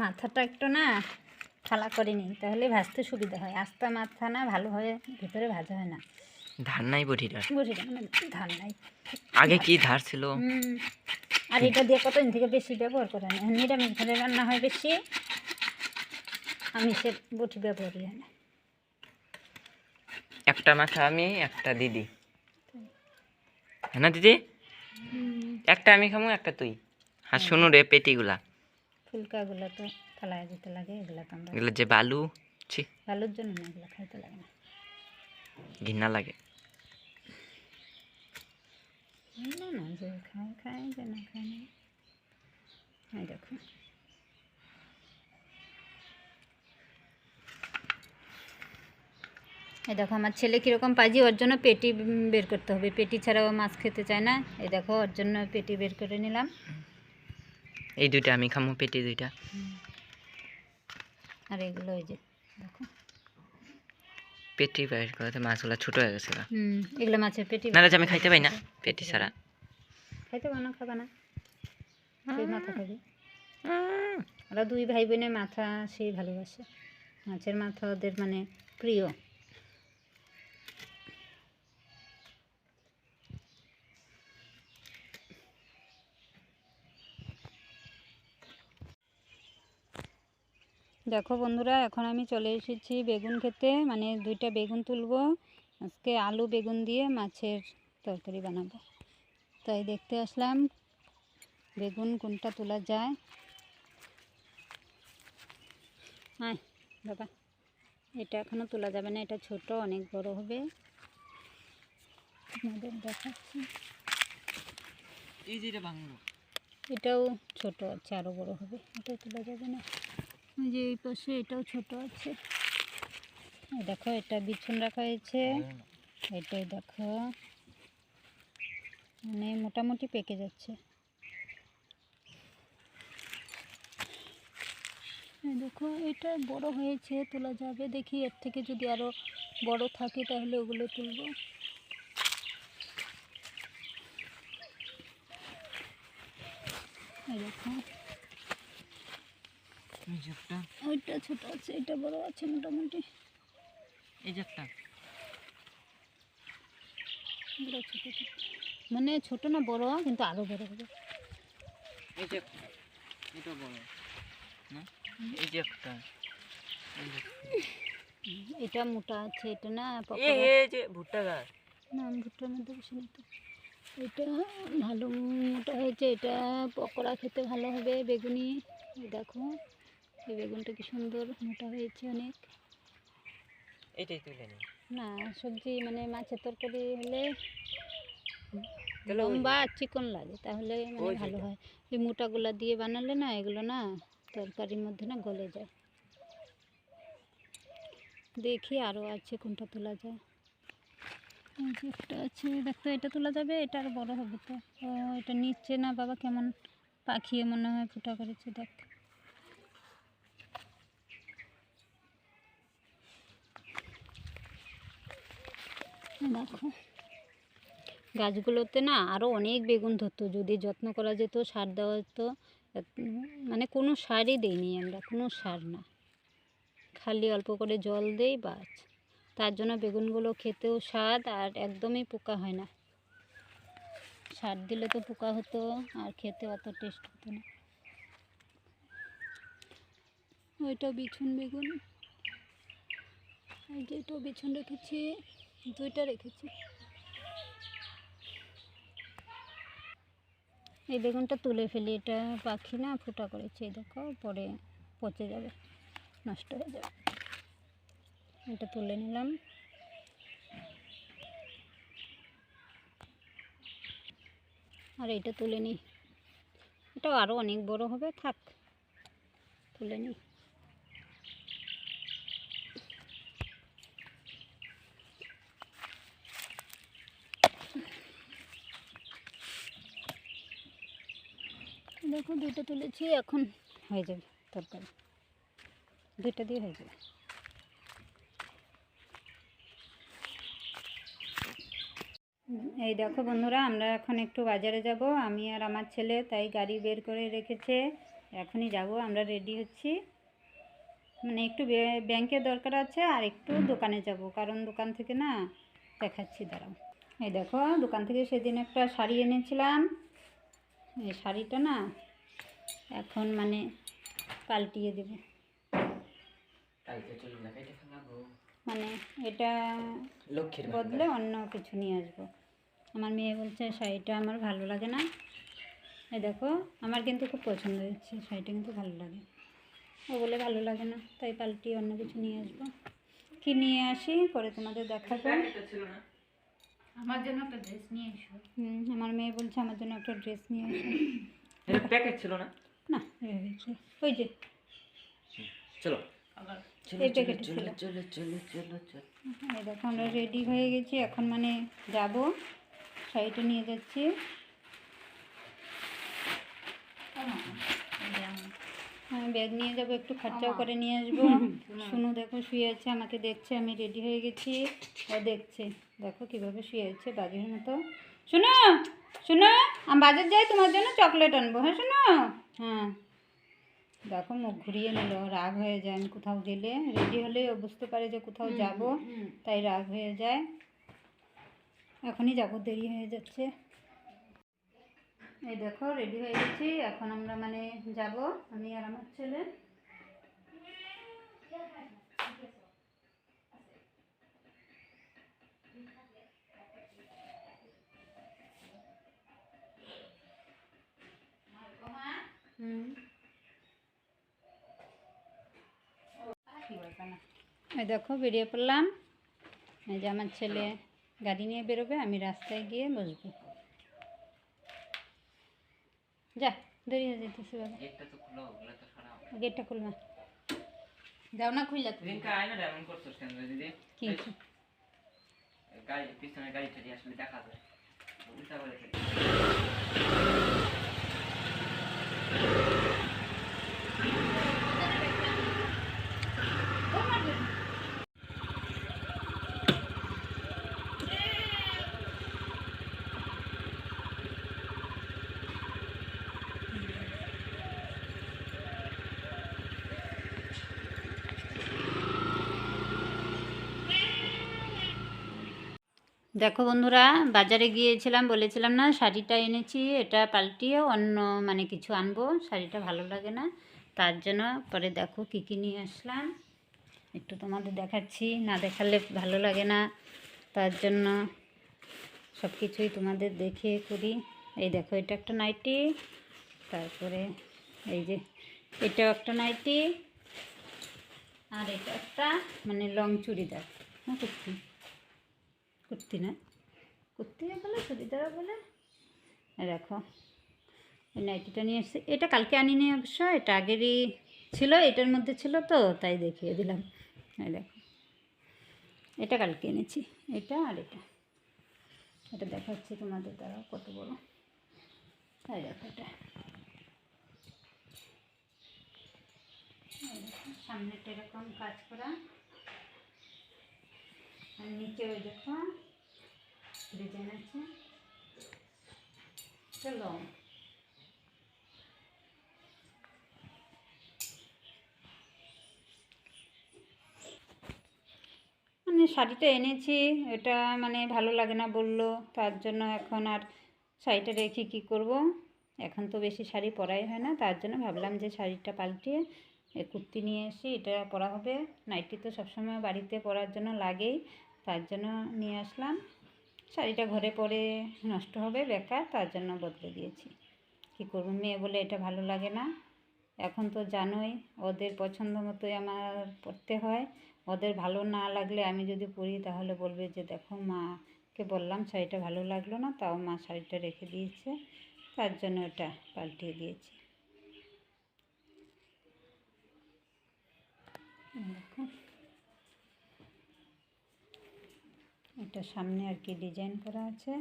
মাথাটা একটু না ফালা করে নিই, তাহলে ভাজতে সুবিধা হয়। আস্তা মাথা না ভালোভাবে ভিতরে ভাজা হয় না। ধার নাই বটিটার, বটিটা মানে ধার নাই, আগে কি ধার ছিল। আর এটা দিয়ে কতদিন থেকে বেশি ব্যবহার করে না, নিরামিষ ভাবে রান্না হয় বেশি, আমিষের বটি ব্যবহারই হয় না। একটা মাথা আমি, একটা দিদি, হ্যাঁ না দিদি? একটা আমি খামু, একটা তুই। আর শুনু রে, পেটিগুলা ফুলকাগুলো তো ফালায় দিতে লাগে, এগুলো তো আমরা এগুলো যে বালু, ছি ভালোর জন্য না, এগুলো খাইতে লাগে না, ঘৃণা লাগে। না না, যে খায় খায়, যে না খায় না। এই দেখো, এই দেখো আমার ছেলে কীরকম পাজি, ওর জন্য পেটি বের করতে হবে, পেটি ছাড়াও মাছ খেতে চায় না। এই দেখো ওর জন্য পেটি বের করে নিলাম। এই দুইটা আমি খামু, পেটি দুইটা। আর এগুলো ওই যে দেখো পেটি বের করতে মাছগুলো ছোট হয়ে গেছে। এগুলো মাছের পেটি, নাহলে আমি খাইতে পাই না পেটি ছাড়া। খাইতে পারো না, খাবা না, সেই মাথা খাবি। ওরা দুই ভাই বোনের মাথা সেই ভালোবাসে, মাছের মাথা ওদের মানে প্রিয়। দেখো বন্ধুরা, এখন আমি চলে এসেছি বেগুন খেতে, মানে দুইটা বেগুন তুলবো আজকে, আলু বেগুন দিয়ে মাছের তরকারি বানাবো, তাই দেখতে আসলাম বেগুন কোনটা তোলা যায়। হ্যাঁ বাবা, এটা এখনও তোলা যাবে না, এটা ছোট, অনেক বড় হবে। আপনাদের দেখাচ্ছি, এটাও ছোট আছে, আরও বড় হবে, এটাও তোলা যাবে না। ওই যে এই পাশে এটাও ছোট আছে, দেখো এটা বিছুন রাখা হয়েছে, এটাই দেখো মানে মোটামুটি পেকে যাচ্ছে। দেখো এটা বড় হয়েছে, তোলা যাবে, দেখি এর থেকে যদি আরও বড় থাকে তাহলে ওগুলো তুলব। দেখো ওইটা ছোট আছে, এটা বড় আছে মোটামুটি। এই যে একটা ছোট মানে ছোট না বড়, কিন্তু আরো বড় হবে। এই যে এটা বড় না, এই যে একটা, এটা মোটা আছে, এটা না এই যে ভুট্টা গাছ না, ভুট্টার মধ্যে বসে না তো, এটা ভালো মোটা হয়েছে, এটা পকোড়া খেতে ভালো হবে। বেগুনি, দেখো এই বেগুনটা কি সুন্দর মোটা হয়েছে অনেক। এটাই তুলে নি না, সবজি মানে মাছের তরকারি হলে লম্বা চিকন লাগে, তাহলে মানে ভালো হয়। এই মোটাগুলা দিয়ে বানালে না, এগুলো না তরকারির মধ্যে না গলে যায়। দেখি আরও আছে কোনটা তোলা যায়। একটা আছে, দেখো এটা তোলা যাবে, এটা আরও বড় হবে তো। ও এটা নিচ্ছে না বাবা, কেমন পাখিয়ে মনে হয় ফুটা করেছে, দেখ। দেখো গাছগুলোতে না আরও অনেক বেগুন ধরতো, যদি যত্ন করা যেত, সার দেওয়া যেত। মানে কোনো সারই দিইনি আমরা, কোনো সার না, খালি অল্প করে জল দেই বাস। তার জন্য বেগুনগুলো খেতেও স্বাদ, আর একদমই পোকা হয় না। সার দিলে তো পোকা হতো, আর খেতে অত টেস্ট হতো না। ওইটা বিছুন বেগুন, এই যে এটাও বিছুন রেখেছি, দুইটা রেখেছি। এই বেগুনটা তুলে ফেলি, এটা পাখি না ফুটা করেছে, এই দেখো পরে পচে যাবে, নষ্ট হয়ে যাবে। এটা তুলে নিলাম। আর এইটা তুলে নিই, এটাও আরও অনেক বড় হবে, থাক তুলে নিই। দেখো দুটো তুলেছি, এখন হয়ে যাবে তরকারি, দুইটা দিয়ে হয়ে যাবে। এই দেখো বন্ধুরা, আমরা এখন একটু বাজারে যাব, আমি আর আমার ছেলে, তাই গাড়ি বের করে রেখেছে। এখনই যাব, আমরা রেডি হচ্ছি। মানে একটু ব্যাংকের দরকার আছে আর একটু দোকানে যাব, কারণ দোকান থেকে না দেখাচ্ছি, দাঁড়াও। এই দেখো, দোকান থেকে সেদিন একটা শাড়ি এনেছিলাম। এই শাড়িটা না এখন মানে পাল্টিয়ে দেব, মানে এটা বদলে অন্য কিছু নিয়ে আসবো। আমার মেয়ে বলছে শাড়িটা আমার ভালো লাগে না। এই দেখো, আমার কিন্তু খুব পছন্দ হয়েছে শাড়িটা, কিন্তু ভালো লাগে। ও বলে ভালো লাগে না, তাই পাল্টিয়ে অন্য কিছু নিয়ে আসবো। কি নিয়ে আসি পরে তোমাদের দেখাবো। আমার জন্য একটা ড্রেস নিয়ে এসো। আমার মেয়ে বলছে আমার জন্য একটা ড্রেস নিয়ে আসো। এটা প্যাকেট ছিল না? না, ভেবেছি ওই যে চলো এই প্যাকেটে ছিল। চলো চলো চলো চলো। এই দেখো, আমরা রেডি হয়ে গেছি, এখন মানে যাব, শাড়িটা নিয়ে যাচ্ছি। আমি ব্যাগ নিয়ে যাব, একটু খরচাও করে নিয়ে আসবো। শুনু দেখো শুয়ে আছে, আমাকে দেখছে আমি রেডি হয়ে গেছি, ও দেখছে। দেখো কিভাবে শুয়ে আছে বাঘের মতো। শুনো শুনো, আমি বাজার যাই, তোমার জন্য চকলেট আনবো। হ্যাঁ শুনো। হ্যাঁ দেখো, মুখ ঘুরিয়ে নিল, রাগ হয়ে যায়। আমি কোথাও গেলে রেডি হলে ও বুঝতে পারে যে কোথাও যাব, তাই রাগ হয়ে যায়। এখনই যাব, দেরি হয়ে যাচ্ছে। এই দেখো রেডি হয়ে গেছি, এখন আমরা মানে যাব, আমি আর আমার ছেলে। এই দেখো বেরিয়ে পড়লাম। এই যে আমার ছেলে গাড়ি নিয়ে বেরোবে, আমি রাস্তায় গিয়ে বসবো। যা, দেরি হয়ে যেতেছে বাবা। গেটটা তো খুলো, ওগুলো তো সরাও। গেটটা খুলবা, যাও না খুললা তুমি। রিঙ্কা আয় না, এমন করছিস কেন রে দিদি? কি গাড়ি পিছনে গাড়ি ঠাড়ি আসলে দেখা যায়, উল্টা করে ফেলি। দেখো বন্ধুরা, বাজারে গিয়েছিলাম, বলেছিলাম না শাড়িটা এনেছি, এটা পাল্টিয়ে অন্য মানে কিছু আনবো, শাড়িটা ভালো লাগে না। তার জন্য পরে দেখো কী কী নিয়ে আসলাম, একটু তোমাদের দেখাচ্ছি, না দেখালে ভালো লাগে না। তার জন্য সব কিছুই তোমাদের দেখে করি। এই দেখো, এটা একটা নাইটি, তারপরে এই যে এটাও একটা নাইটি, আর এটা একটা মানে লং চুড়িদার। হ্যাঁ, কুর্তি, কুর্তি না, কুর্তি বলে চুড়িদারও বলে। দেখো এই নাইটিটা নিয়ে এসেছি, এটা কালকে আনিনি অবশ্য, এটা আগেরই ছিল, এটার মধ্যে ছিল তো তাই দেখিয়ে দিলাম। এই দেখো, এটা কালকে এনেছি, এটা আর এটা। এটা দেখাচ্ছি তোমাদের, দ্বারা কত বড়। এই দেখো, এটা সামনেটা এরকম কাজ করা, আর নিচে ওই দেখো ডিজাইন আছে। চলো, মানে শাড়িটা এনেছি, এটা মানে ভালো লাগে না বললো, তার জন্য এখন আর শাড়িটা রেখে কী করব। এখন তো বেশি শাড়ি পরাই হয় না, তার জন্য ভাবলাম যে শাড়িটা পাল্টিয়ে কুর্তি নিয়ে এসি, এটা পরা হবে। নাইটি তো সবসময় বাড়িতে পরার জন্য লাগেই, তার জন্য নিয়ে আসলাম। শাড়িটা ঘরে পরে নষ্ট হবে বেকার, তার জন্য বদলে দিয়েছি। কী করবো, মেয়ে বলে এটা ভালো লাগে না। এখন তো জানোই, ওদের পছন্দ মতোই আমার পরতে হয়। ওদের ভালো না লাগলে আমি যদি পরি তাহলে বলবে যে দেখো, মাকে বললাম শাড়িটা ভালো লাগলো না, তাও মা শাড়িটা রেখে দিয়েছে, তার জন্য এটা পাল্টিয়ে দিয়েছি। দেখো, এটা সামনে আর কি ডিজাইন করা আছে,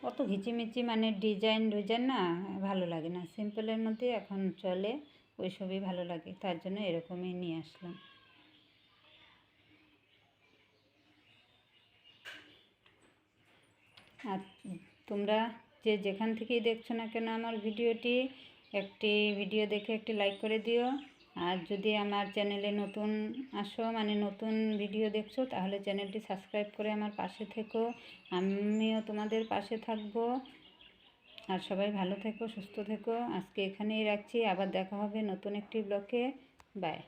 অত ঘিচিমিচি মানে ডিজাইন না ভালো লাগে না, সিম্পলের মধ্যে এখন চলে, ওইসবই ভালো লাগে, তার জন্য এরকমই নিয়ে আসলাম। আর তোমরা যে যেখান থেকেই দেখছো না কেন আমার ভিডিওটি, একটি ভিডিও দেখে একটি লাইক করে দিও। আর যদি আমার চ্যানেলে নতুন আসো, মানে নতুন ভিডিও দেখছো, তাহলে চ্যানেলটি সাবস্ক্রাইব করে আমার পাশে থেকো। আমিও তোমাদের পাশে থাকবো। আর সবাই ভালো থেকো, সুস্থ থেকো। আজকে এখানেই রাখছি, আবার দেখা হবে নতুন একটি ব্লগে। বাই।